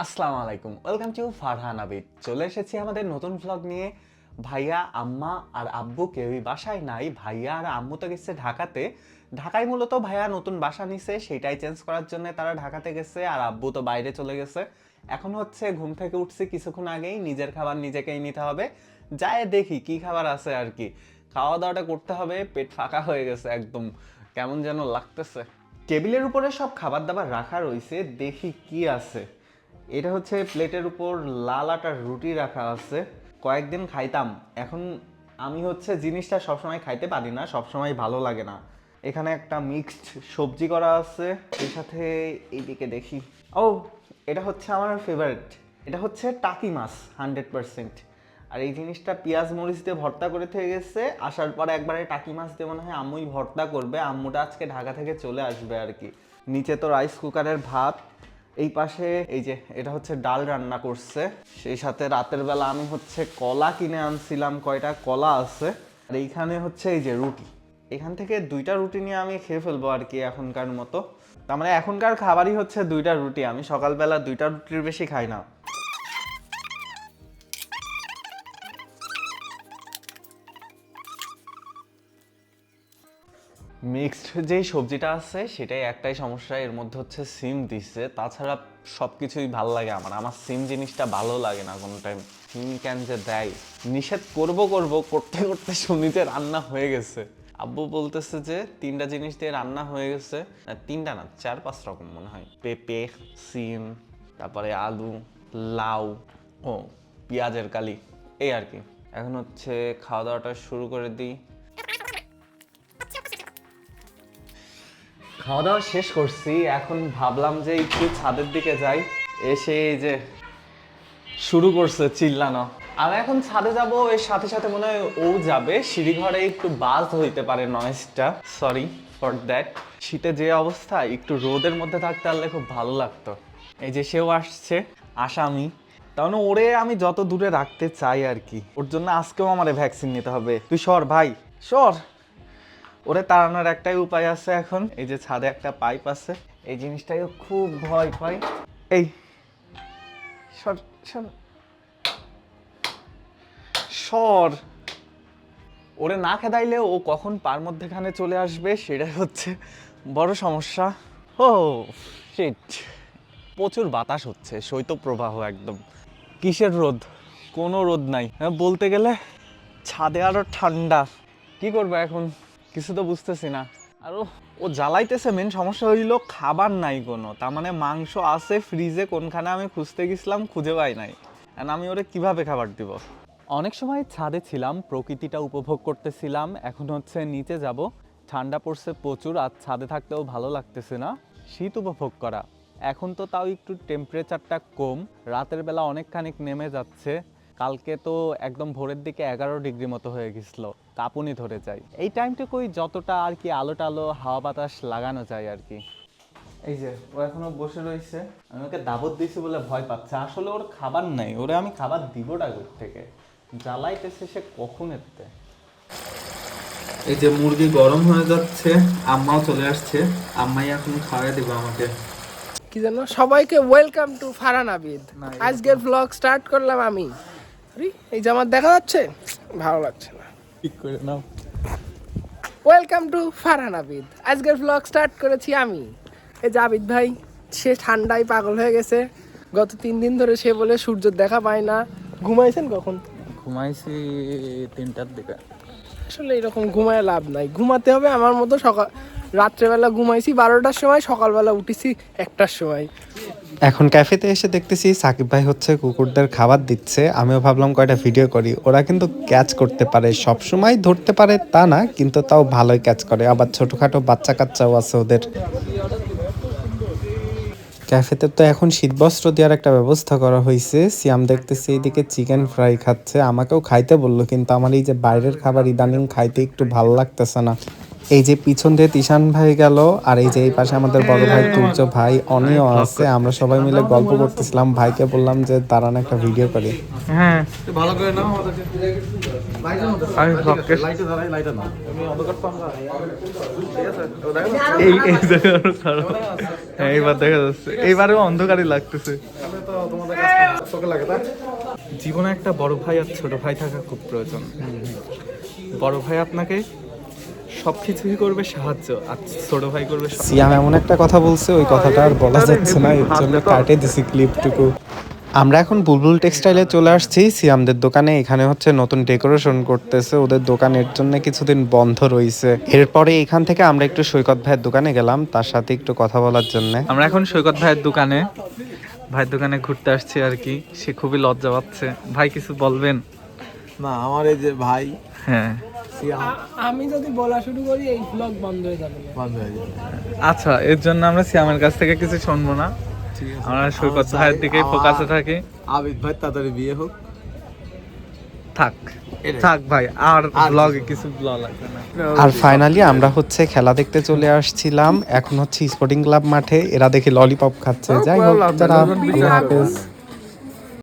আসসালামু আলাইকুম, welcome to Farhan Abid. চলে এসেছি আমাদের নতুন ভ্লগ নিয়ে। ভাইয়া, আম্মা আর আব্বু কেউই বাসায় নাই। ভাইয়া আর আম্মু তো গেছে ঢাকাতে। ঢাকায় মূলত ভাইয়া নতুন বাসা নিছে, সেটাই চেঞ্জ করার জন্য তারা ঢাকাতে গেছে। আর আব্বু তো বাইরে চলে গেছে। এখন হচ্ছে ঘুম থেকে উঠছি কিছুক্ষণ আগেই, নিজের খাবার নিজেকেই নিতে হবে। যায় দেখি কি খাবার আছে আর কি। খাওয়া দাওয়াটা করতে হবে, পেট ফাঁকা হয়ে গেছে একদম, কেমন যেন লাগতেছে। টেবিলের উপরে সব খাবার দাবার রাখা রয়েছে, দেখি কি আছে। এটা হচ্ছে প্লেটের উপর লাল আটার রুটি রাখা আছে। কয়েকদিন খাইতাম, এখন আমি হচ্ছে জিনিসটা সবসময় খাইতে পারি না, সবসময় ভালো লাগে না। এখানে একটা মিক্সড সবজি করা আছে, এর সাথে এইদিকে দেখি। ও, এটা হচ্ছে আমার ফেভারিট। এটা হচ্ছে টাকি মাছ 100%। আর এই জিনিসটা পেঁয়াজ মরিচ দিয়ে ভর্তা করে থেকে গেছে। আসার পরে একবারে টাকি মাছ দিয়ে মনে হয় আম্মুই ভর্তা করবে। আম্মুটা আজকে ঢাকা থেকে চলে আসবে আর কি। নিচে তো রাইস কুকারের ভাত, এই পাশে এই যে এটা হচ্ছে ডাল রান্না করছে। সেই সাথে রাতের বেলা আমি হচ্ছে কলা কিনে আনছিলাম, কয়টা কলা আছে। আর এইখানে হচ্ছে এই যে রুটি, এখান থেকে 2টা রুটি নিয়ে আমি খেয়ে ফেলবো আর কি এখনকার মতো। তার মানে এখনকার খাবারই হচ্ছে 2টা রুটি। আমি সকালবেলা 2টা রুটির বেশি খাই না। মিক্সড যেই সবজিটা আছে সেটাই একটাই সমস্যা, এর মধ্যে হচ্ছে সিম দিচ্ছে। তাছাড়া সব কিছুই ভালো লাগে আমার। আমার সিম জিনিসটা ভালো লাগে না কোনো টাইম। সিম কেন যে দেয়, নিষেধ করব করতে করতে শুনি যে রান্না হয়ে গেছে। আব্বু বলতেছে যে 3টা জিনিস দিয়ে রান্না হয়ে গেছে। 3টা না, 4-5 রকম মনে হয়। পেঁপে, সিম, তারপরে আলু, লাউ, ও পেঁয়াজের কালি, এই আর কি। এখন হচ্ছে খাওয়া দাওয়াটা শুরু করে দিই। খাওয়া দাওয়া শেষ করছি, এখন ভাবলাম যে একটু ছাদের দিকে যাই। এসে এই যে শুরু করছে চিল্লানো। আমি এখন ছাদে যাব, এর সাথে সাথে মনে হয় ও যাবে। সিঁড়িঘরে একটু বাজ হইতে পারে নয়েজটা, সরি ফর দ্যাট। শীতে যে অবস্থা, একটু রোদের মধ্যে থাকতে পারলে খুব ভালো লাগতো। এই যে সেও আসছে, আসামি। তাহলে ওরে আমি যত দূরে রাখতে চাই আর কি। ওর জন্য আজকেও আমার ভ্যাকসিন নিতে হবে। তুই সর ভাই, সর। ওরে তাড়ানোর একটাই উপায় আছে এখন, এই যে ছাদে একটা পাইপ আছে। এই জিনিসটাকে খুব ভয় পাই। এই সর সর সর। ওরে না খেদাইলে ও কখন পার মধ্যেখানে চলে আসবে সেটাই হচ্ছে বড় সমস্যা। ও শিট, প্রচুর বাতাস হচ্ছে, শৈত্যপ্রবাহ একদম। কিসের রোদ? কোনো রোদ নাই। বলতে গেলে ছাদে আরো ঠান্ডা। কি করবো এখন, কিছু তো বুঝতেছি না। আর ও জ্বালাইতেছে। মেন সমস্যা হইল খাবার নাই কোনো। তার মানে মাংস আছে ফ্রিজে, কোনখানে আমি খুঁজতে গেছিলাম, খুঁজে পাই নাই। আর আমি ওরে কিভাবে খাবার দিব? অনেক সময় ছাদে ছিলাম, প্রকৃতিটা উপভোগ করতেছিলাম। এখন হচ্ছে নিচে যাব। ঠান্ডা পড়ছে প্রচুর, আর ছাদে থাকতেও ভালো লাগতেছে না। শীত উপভোগ করা এখন তো তাও একটু টেম্পারেচারটা কম, রাতের বেলা অনেকখানি নেমে যাচ্ছে। কালকে তো একদম ভোরের দিকে 11 ডিগ্রি মতো হয়ে গেছিল, কাঁপুনি ধরে যায়। এই টাইমটুকুই যতটা আর কি আলো টালো হাওয়া বাতাস লাগানো যায় আর কি। এই যে ও এখনো বসে রয়েছে, আমি ওকে দাবত দিয়েছি বলে ভয় পাচ্ছে। আসলে ওর খাবার নাই, ওরে আমি খাবার দিবটা কোথা থেকে? জ্বালাইতেছে সে কখন এতে। এই যে মুরগি গরম হয়ে যাচ্ছে, আম্মাও চলে আসছে। আম্মাই এখন খাওয়াই দেবো আমাকে। কি জানো, সবাইকে ওয়েলকাম টু ফারহান আবিদ। আজকের ব্লগ স্টার্ট করলাম আমি। আরে এই যে আমার দেখা যাচ্ছে, ভালো লাগছে না, ঠিক করে নাও। Welcome to Farhan Abid. আজকের ব্লগ স্টার্ট করেছি আমি। এই যে আবিদ ভাই, সে ঠান্ডায় পাগল হয়ে গেছে। গত 3 দিন ধরে সে বলে সূর্যের দেখা পায় না। ঘুমাইছেন কখন? ঘুমাইছি 3টার দিকে। আসলে এরকম ঘুমায় লাভ নাই, ঘুমাতে হবে আমার মতো। রাত্রেবেলা ঘুমাইছি 12টার সময়, সকালবেলা উঠেছি 1টার সময়। এখন ক্যাফেতে এসে দেখতেছি সাকিব ভাই হচ্ছে কুকুরদের খাবার দিচ্ছে। আমিও ভাবলাম কয়টা ভিডিও করি। ওরা কিন্তু ক্যাচ করতে পারে, সব সময় ধরতে পারে তা না, কিন্তু তাও ভালোই ক্যাচ করে। আবার ছোটখাটো বাচ্চা কাচ্চাও আছে ওদের। ক্যাফেতে তো এখন শীতবস্ত্র দেওয়ার একটা ব্যবস্থা করা হয়েছে। সিয়াম দেখতেছি এইদিকে চিকেন ফ্রাই খাচ্ছে, আমাকেও খাইতে বললো, কিন্তু আমার এই যে বাইরের খাবার ইদানিং খাইতে একটু ভালো লাগতেছে না। এই যে পিছন দিয়ে তিশান ভাই গেল, আর এই যে এই পাশে আমাদের বড় ভাই তুর্য ভাই অনিও আছে। আমরা সবাই মিলে গল্প করতেছিলাম, ভাইকে বললাম যে দাঁড়ান একটা ভিডিও করি। হ্যাঁ ভালো করে নাও আমি ব্লগকে এই জায়গাটা খারাপ। হ্যাঁ এইবার দেখা যাচ্ছে, এইবারেও অন্ধকারই লাগতেছে। জীবনে একটা বড় ভাই আর ছোট ভাই থাকা খুব প্রয়োজন। বড় ভাই আপনাকে সবকিছুই করবে সাহায্য, আর ছোট ভাই করবে সিয়াম এমন একটা কথা বলছে, ওই কথাটা আর বলা যাচ্ছে না, এর জন্য কাটে দিছি ক্লিপটুকু। আমরা এখন বুলবুল টেক্সটাইলে চলে আসছি সিয়ামদের দোকানে। এখানে হচ্ছে নতুন ডেকোরেশন করতেছে, ওদের দোকানের জন্য কিছুদিন বন্ধ রয়েছে। এরপরে এখান থেকে আমরা একটু সৈকত ভাইয়ের দোকানে গেলাম, তার সাথে একটু কথা বলার জন্য। আমরা এখন সৈকত ভাইয়ের দোকানে ঘুরতে আসছি আর কি। সে খুবই লজ্জা পাচ্ছে। ভাই কিছু বলবেন? না, আমার এই যে ভাই হ্যাঁ আমি যদি বলা শুরু করি এই ব্লগ বন্ধ হয়ে যাবে। বন্ধ হয়ে যাবে। আচ্ছা, এর জন্য আমরা সিয়ামের কাছ থেকে কিছু শুনবো না, ঠিক আছে, আমরা সৈকত ভাইয়ের দিকেই ফোকাসে থাকি। আবিদ ভাই তাড়াতাড়ি বিয়ে হোক। থাক এটাই। থাক ভাই, আর আর ব্লগে কিছু ব্লগ লাগবে না। আর ফাইনালি আমরা হচ্ছে খেলা দেখতে চলে আসছিলাম। এখন হচ্ছে স্পোর্টিং ক্লাব মাঠে, এরা দেখি ললিপপ খাচ্ছে। যাই হোক, যারা আল্লাহ হাফেজ।